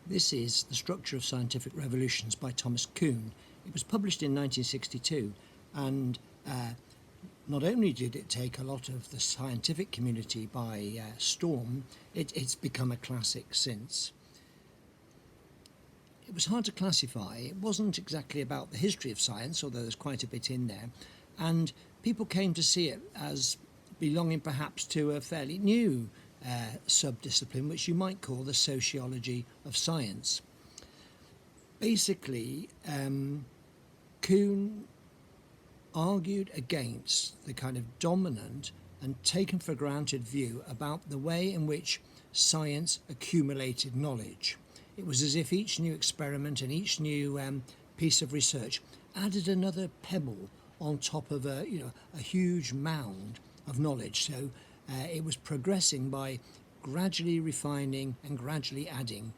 This is The Structure of Scientific Revolutions by Thomas Kuhn. It was published in 1962, and not only did it take a lot of the scientific community by storm, it's become a classic since. It was hard to classify. It wasn't exactly about the history of science, although there's quite a bit in there, and people came to see it as belonging perhaps to a fairly new sub-discipline, which you might call the sociology of science. Basically, Kuhn argued against the kind of dominant and taken for granted view about the way in which science accumulated knowledge. It was as if each new experiment and each new piece of research added another pebble on top of a huge mound of knowledge. So it was progressing by gradually refining and gradually adding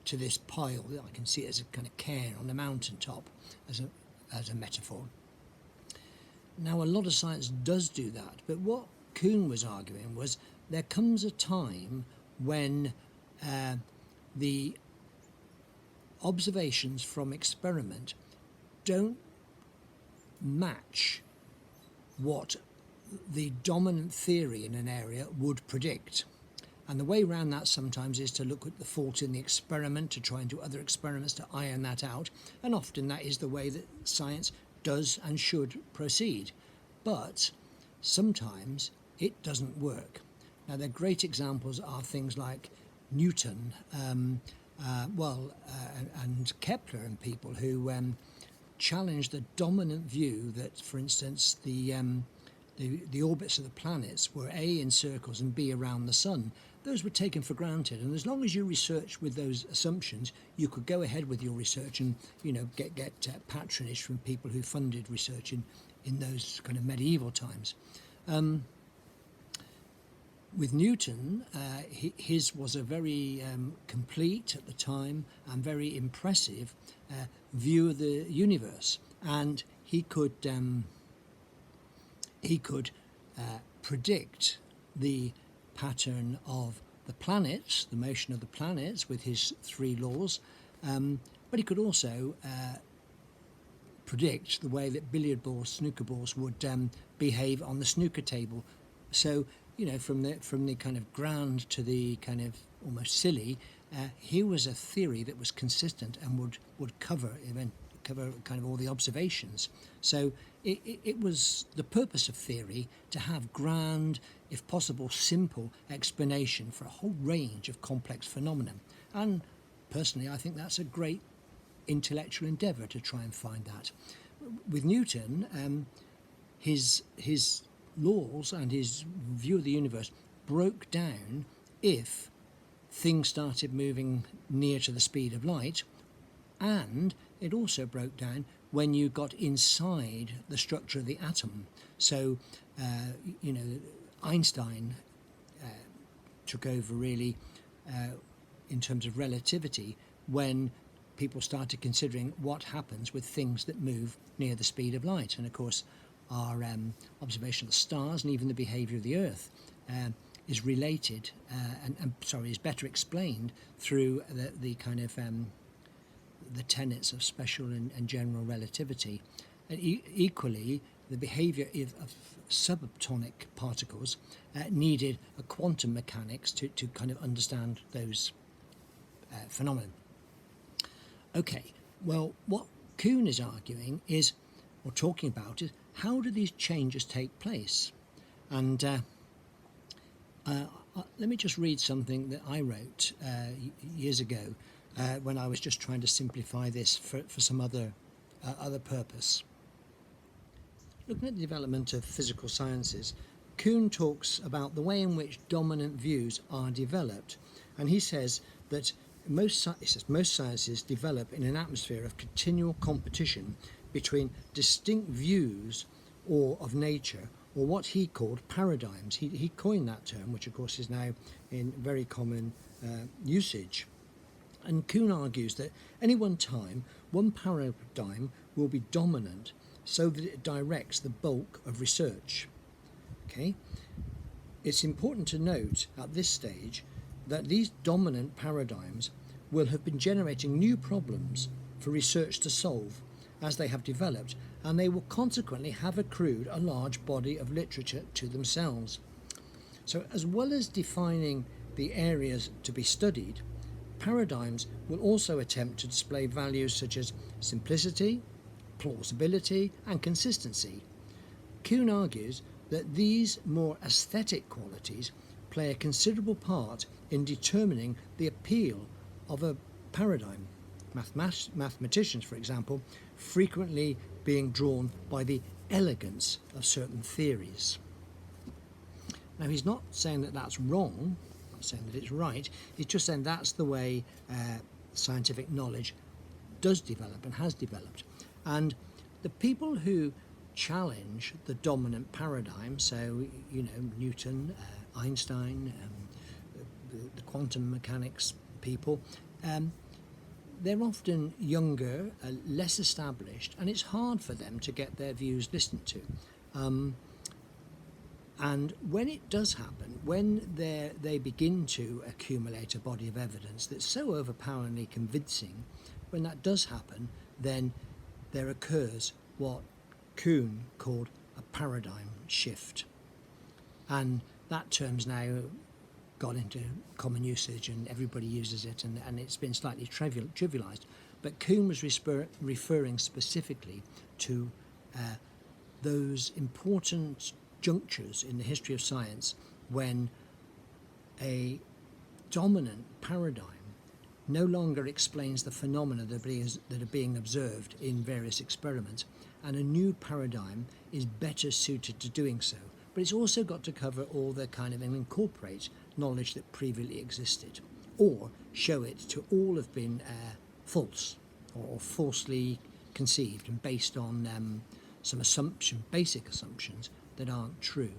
to this pile. I can see it as a kind of cairn on a mountaintop, as a metaphor. Now, a lot of science does do that, but what Kuhn was arguing was there comes a time when the observations from experiment don't match what the dominant theory in an area would predict. And the way around that sometimes is to look at the fault in the experiment, to try and do other experiments to iron that out. And often that is the way that science does and should proceed. But sometimes it doesn't work. Now, the great examples are things like Newton, and Kepler and people who challenged the dominant view that, for instance, the orbits of the planets were A in circles and B around the sun. Those were taken for granted, and as long as you researched with those assumptions, you could go ahead with your research and get patronage from people who funded research in those kind of medieval times. With Newton, his was a very complete at the time and very impressive view of the universe, and he could predict the pattern of the planets, the motion of the planets with his three laws, but he could also predict the way that billiard balls, snooker balls would behave on the snooker table. So, from the kind of grand to the kind of almost silly, here was a theory that was consistent and would cover kind of all the observations. So it was the purpose of theory to have grand, if possible simple explanation for a whole range of complex phenomena. And personally, I think that's a great intellectual endeavour to try and find that. With Newton, his laws and his view of the universe broke down if things started moving near to the speed of light, and it also broke down when you got inside the structure of the atom. So, Einstein took over really in terms of relativity when people started considering what happens with things that move near the speed of light. And of course, our observation of the stars and even the behaviour of the Earth is related is better explained through the kind of the tenets of special and general relativity. And equally, the behaviour of subatomic particles needed a quantum mechanics to kind of understand those phenomena. Okay, well, what Kuhn is arguing is, or talking about, is how do these changes take place? And let me just read something that I wrote years ago when I was just trying to simplify this for some other purpose. Looking at the development of physical sciences, Kuhn talks about the way in which dominant views are developed, and he says that most sciences develop in an atmosphere of continual competition between distinct views of nature, or what he called paradigms. He coined that term, which of course is now in very common usage. And Kuhn argues that any one time, one paradigm will be dominant so that it directs the bulk of research. Okay? It's important to note at this stage that these dominant paradigms will have been generating new problems for research to solve as they have developed, and they will consequently have accrued a large body of literature to themselves. So, as well as defining the areas to be studied, paradigms will also attempt to display values such as simplicity, plausibility, and consistency. Kuhn argues that these more aesthetic qualities play a considerable part in determining the appeal of a paradigm. Mathematicians, for example, frequently being drawn by the elegance of certain theories. Now, he's not saying that that's wrong, not saying that it's right, he's just saying that's the way scientific knowledge does develop and has developed. And the people who challenge the dominant paradigm, so, Newton, Einstein, the quantum mechanics people, they're often younger, less established, and it's hard for them to get their views listened to. And when it does happen, when they begin to accumulate a body of evidence that's so overpoweringly convincing, when that does happen, then there occurs what Kuhn called a paradigm shift. And that term's now got into common usage and everybody uses it, and it's been slightly trivialized. But Kuhn was referring specifically to those important junctures in the history of science when a dominant paradigm no longer explains the phenomena that are being observed in various experiments, and a new paradigm is better suited to doing so. But it's also got to cover all the kind of and incorporate knowledge that previously existed, or show it to all have been false or falsely conceived and based on some basic assumptions that aren't true.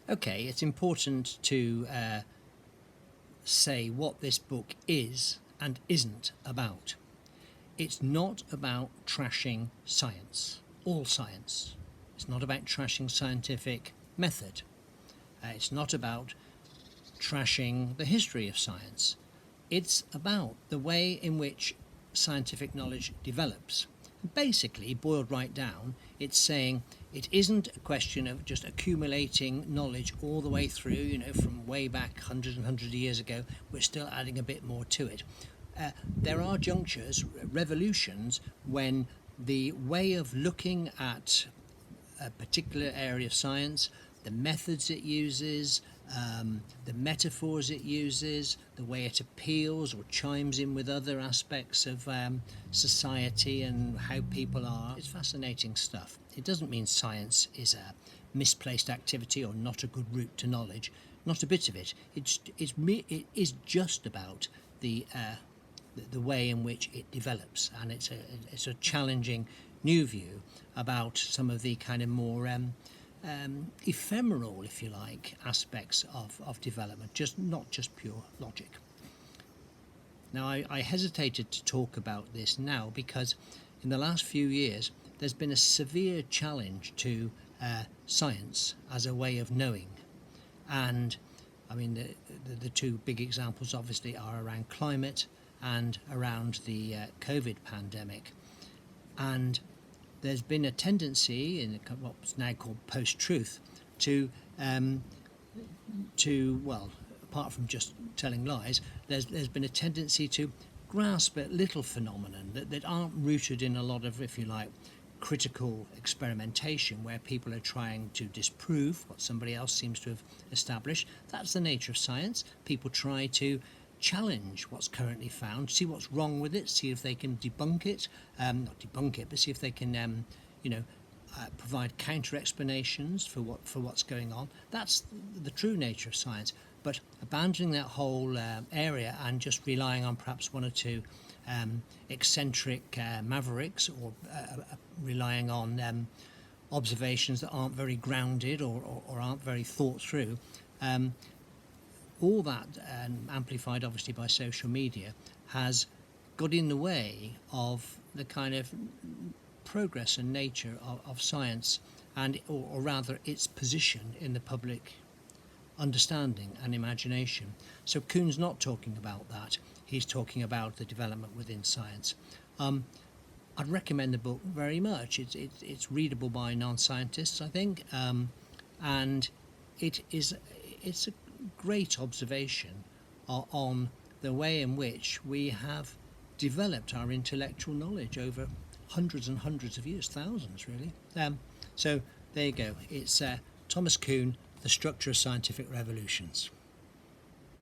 Okay, it's important to say what this book is and isn't about. It's not about trashing science, all science. It's not about trashing scientific method. It's not about trashing the history of science. It's about the way in which scientific knowledge develops. Basically, boiled right down, it's saying it isn't a question of just accumulating knowledge all the way through, from way back hundreds and hundreds of years ago. We're still adding a bit more to it. There are junctures, revolutions, when the way of looking at a particular area of science, the methods it uses, the metaphors it uses, the way it appeals or chimes in with other aspects of society and how people are. It's fascinating stuff. It doesn't mean science is a misplaced activity or not a good route to knowledge. Not a bit of it. It is just about the way in which it develops, and it's a challenging new view about some of the kind of more ephemeral, if you like, aspects of development, not just pure logic. Now, I hesitated to talk about this now because in the last few years there's been a severe challenge to science as a way of knowing, and I mean the two big examples obviously are around climate and around the COVID pandemic. And there's been a tendency in what's now called post-truth to apart from just telling lies, there's been a tendency to grasp at little phenomena that aren't rooted in a lot of, if you like, critical experimentation where people are trying to disprove what somebody else seems to have established. That's the nature of science. People try to challenge what's currently found, see what's wrong with it, see if they can debunk it, not debunk it, but see if they can, provide counter explanations for what's going on. That's the true nature of science. But abandoning that whole area and just relying on perhaps one or two eccentric mavericks, or relying on observations that aren't very grounded or aren't very thought through. All that, amplified obviously by social media, has got in the way of the kind of progress and nature of science, and or rather its position in the public understanding and imagination. So Kuhn's not talking about that. He's talking about the development within science. I'd recommend the book very much. It's readable by non-scientists, I think, and it's a great observation on the way in which we have developed our intellectual knowledge over hundreds and hundreds of years, thousands really. So there you go. It's Thomas Kuhn, The Structure of Scientific Revolutions.